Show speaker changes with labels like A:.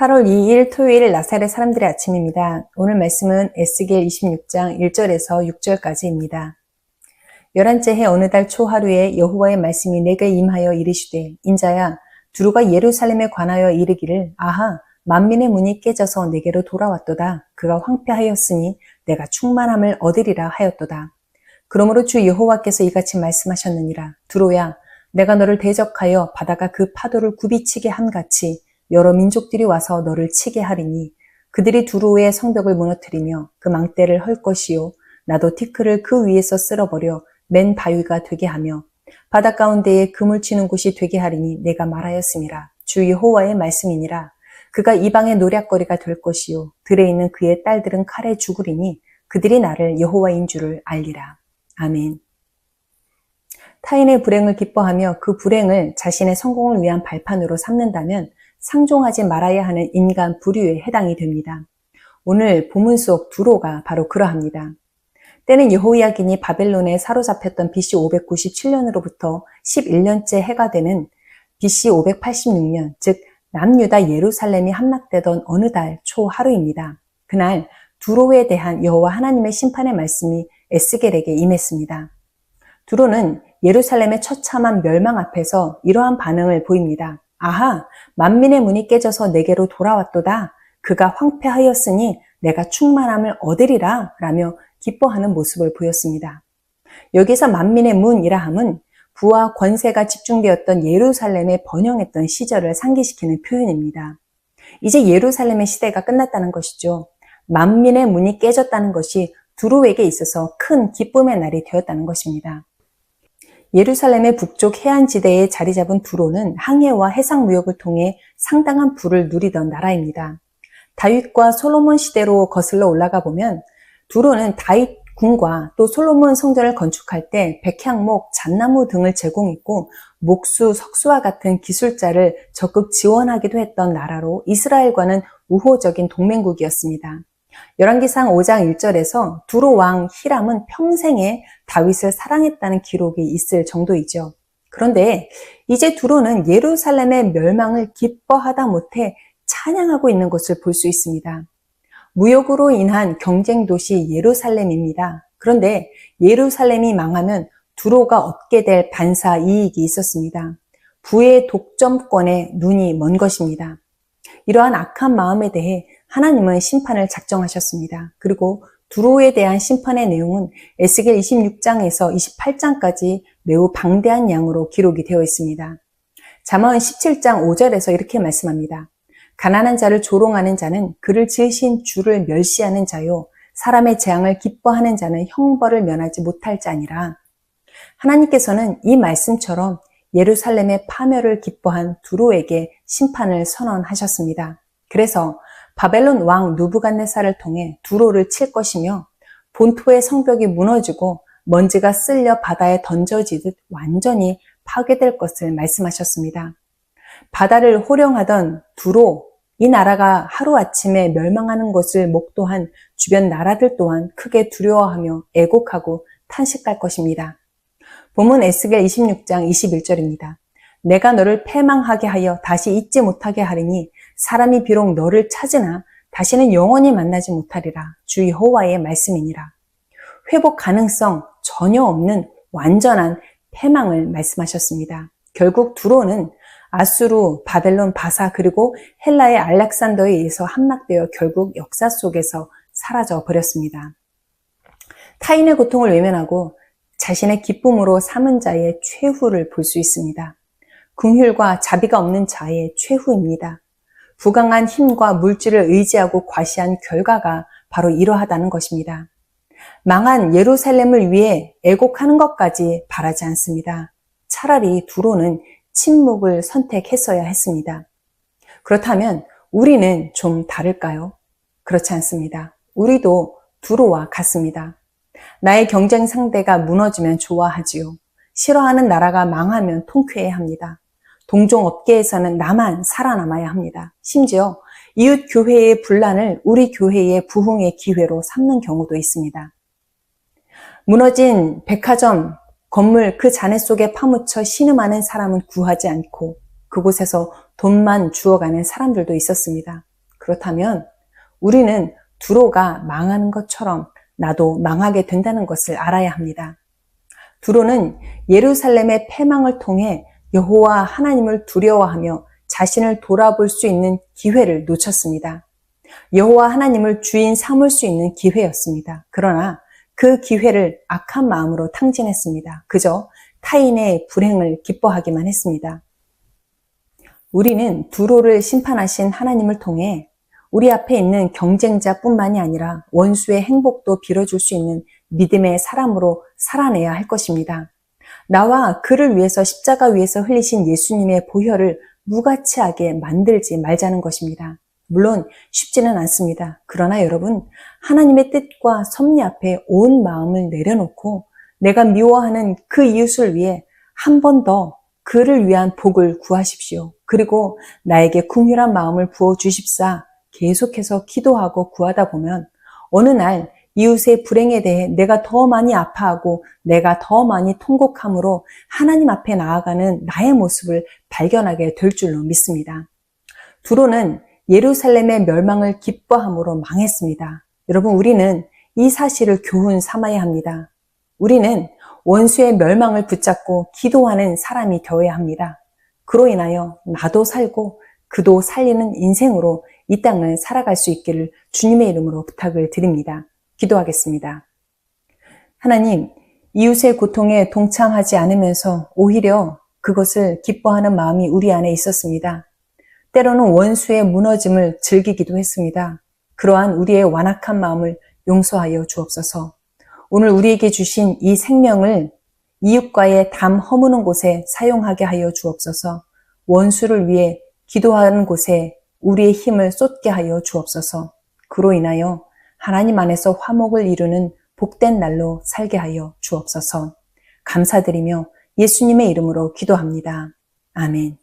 A: 8월 2일 토요일 나사렛 사람들의 아침입니다. 오늘 말씀은 에스겔 26장 1절에서 6절까지입니다. 11째 해 어느 달 초하루에 여호와의 말씀이 내게 임하여 이르시되 인자야 두루가 예루살렘에 관하여 이르기를 아하 만민의 문이 깨져서 내게로 돌아왔도다. 그가 황폐하였으니 내가 충만함을 얻으리라 하였도다. 그러므로 주 여호와께서 이같이 말씀하셨느니라. 두루야 내가 너를 대적하여 바다가 그 파도를 굽이치게 함같이 여러 민족들이 와서 너를 치게 하리니 그들이 두루의 성벽을 무너뜨리며 그 망대를 헐 것이요 나도 티끌을 그 위에서 쓸어버려 맨 바위가 되게 하며 바다 가운데에 그물 치는 곳이 되게 하리니 내가 말하였음이라. 주 여호와의 말씀이니라. 그가 이방의 노략거리가 될 것이요 들에 있는 그의 딸들은 칼에 죽으리니 그들이 나를 여호와인 줄을 알리라. 아멘. 타인의 불행을 기뻐하며 그 불행을 자신의 성공을 위한 발판으로 삼는다면 상종하지 말아야 하는 인간 부류에 해당이 됩니다. 오늘 본문 속 두로가 바로 그러합니다. 때는 여호야긴이 바벨론에 사로잡혔던 BC 597년으로부터 11년째 해가 되는 BC 586년, 즉 남유다 예루살렘이 함락되던 어느 달 초하루입니다. 그날 두로에 대한 여호와 하나님의 심판의 말씀이 에스겔에게 임했습니다. 두로는 예루살렘의 처참한 멸망 앞에서 이러한 반응을 보입니다. 아하, 만민의 문이 깨져서 내게로 돌아왔도다. 그가 황폐하였으니 내가 충만함을 얻으리라 라며 기뻐하는 모습을 보였습니다. 여기서 만민의 문이라 함은 부와 권세가 집중되었던 예루살렘에 번영했던 시절을 상기시키는 표현입니다. 이제 예루살렘의 시대가 끝났다는 것이죠. 만민의 문이 깨졌다는 것이 두로에게 있어서 큰 기쁨의 날이 되었다는 것입니다. 예루살렘의 북쪽 해안지대에 자리 잡은 두로는 항해와 해상무역을 통해 상당한 부를 누리던 나라입니다. 다윗과 솔로몬 시대로 거슬러 올라가 보면 두로는 다윗 궁과 또 솔로몬 성전을 건축할 때 백향목, 잣나무 등을 제공했고 목수, 석수와 같은 기술자를 적극 지원하기도 했던 나라로 이스라엘과는 우호적인 동맹국이었습니다. 열왕기상 5장 1절에서 두로 왕 히람은 평생에 다윗을 사랑했다는 기록이 있을 정도이죠. 그런데 이제 두로는 예루살렘의 멸망을 기뻐하다 못해 찬양하고 있는 것을 볼 수 있습니다. 무역으로 인한 경쟁 도시 예루살렘입니다. 그런데 예루살렘이 망하면 두로가 얻게 될 반사 이익이 있었습니다. 부의 독점권에 눈이 먼 것입니다. 이러한 악한 마음에 대해 하나님은 심판을 작정하셨습니다. 그리고 두로에 대한 심판의 내용은 에스겔 26장에서 28장까지 매우 방대한 양으로 기록이 되어 있습니다. 잠언 17장 5절에서 이렇게 말씀합니다. 가난한 자를 조롱하는 자는 그를 지으신 주를 멸시하는 자요 사람의 재앙을 기뻐하는 자는 형벌을 면하지 못할 자니라. 하나님께서는 이 말씀처럼 예루살렘의 파멸을 기뻐한 두로에게 심판을 선언하셨습니다. 그래서 바벨론 왕 누부갓네살을 통해 두로를 칠 것이며 본토의 성벽이 무너지고 먼지가 쓸려 바다에 던져지듯 완전히 파괴될 것을 말씀하셨습니다. 바다를 호령하던 두로, 이 나라가 하루아침에 멸망하는 것을 목도한 주변 나라들 또한 크게 두려워하며 애곡하고 탄식할 것입니다. 본문 에스겔 26장 21절입니다. 내가 너를 패망하게 하여 다시 잊지 못하게 하리니 사람이 비록 너를 찾으나 다시는 영원히 만나지 못하리라. 주 여호와의 말씀이니라. 회복 가능성 전혀 없는 완전한 패망을 말씀하셨습니다. 결국 두로는 아수르, 바벨론, 바사 그리고 헬라의 알렉산더에 의해서 함락되어 결국 역사 속에서 사라져 버렸습니다. 타인의 고통을 외면하고 자신의 기쁨으로 삼은 자의 최후를 볼 수 있습니다. 긍휼과 자비가 없는 자의 최후입니다. 부강한 힘과 물질을 의지하고 과시한 결과가 바로 이러하다는 것입니다. 망한 예루살렘을 위해 애곡하는 것까지 바라지 않습니다. 차라리 두로는 침묵을 선택했어야 했습니다. 그렇다면 우리는 좀 다를까요? 그렇지 않습니다. 우리도 두로와 같습니다. 나의 경쟁 상대가 무너지면 좋아하지요. 싫어하는 나라가 망하면 통쾌해합니다. 동종업계에서는 나만 살아남아야 합니다. 심지어 이웃 교회의 분란을 우리 교회의 부흥의 기회로 삼는 경우도 있습니다. 무너진 백화점, 건물 그 잔해 속에 파묻혀 신음하는 사람은 구하지 않고 그곳에서 돈만 주워가는 사람들도 있었습니다. 그렇다면 우리는 두로가 망하는 것처럼 나도 망하게 된다는 것을 알아야 합니다. 두로는 예루살렘의 패망을 통해 여호와 하나님을 두려워하며 자신을 돌아볼 수 있는 기회를 놓쳤습니다. 여호와 하나님을 주인 삼을 수 있는 기회였습니다. 그러나 그 기회를 악한 마음으로 탕진했습니다. 그저 타인의 불행을 기뻐하기만 했습니다. 우리는 두로를 심판하신 하나님을 통해 우리 앞에 있는 경쟁자뿐만이 아니라 원수의 행복도 빌어줄 수 있는 믿음의 사람으로 살아내야 할 것입니다. 나와 그를 위해서 십자가 위에서 흘리신 예수님의 보혈을 무가치하게 만들지 말자는 것입니다. 물론 쉽지는 않습니다. 그러나 여러분, 하나님의 뜻과 섭리 앞에 온 마음을 내려놓고 내가 미워하는 그 이웃을 위해 한 번 더 그를 위한 복을 구하십시오. 그리고 나에게 긍휼한 마음을 부어주십사 계속해서 기도하고 구하다 보면 어느 날 이웃의 불행에 대해 내가 더 많이 아파하고 내가 더 많이 통곡함으로 하나님 앞에 나아가는 나의 모습을 발견하게 될 줄로 믿습니다. 두로는 예루살렘의 멸망을 기뻐함으로 망했습니다. 여러분, 우리는 이 사실을 교훈 삼아야 합니다. 우리는 원수의 멸망을 붙잡고 기도하는 사람이 되어야 합니다. 그로 인하여 나도 살고 그도 살리는 인생으로 이 땅을 살아갈 수 있기를 주님의 이름으로 부탁을 드립니다. 기도하겠습니다. 하나님, 이웃의 고통에 동참하지 않으면서 오히려 그것을 기뻐하는 마음이 우리 안에 있었습니다. 때로는 원수의 무너짐을 즐기기도 했습니다. 그러한 우리의 완악한 마음을 용서하여 주옵소서. 오늘 우리에게 주신 이 생명을 이웃과의 담 허무는 곳에 사용하게 하여 주옵소서. 원수를 위해 기도하는 곳에 우리의 힘을 쏟게 하여 주옵소서. 그로 인하여 하나님 안에서 화목을 이루는 복된 날로 살게 하여 주옵소서. 감사드리며 예수님의 이름으로 기도합니다. 아멘.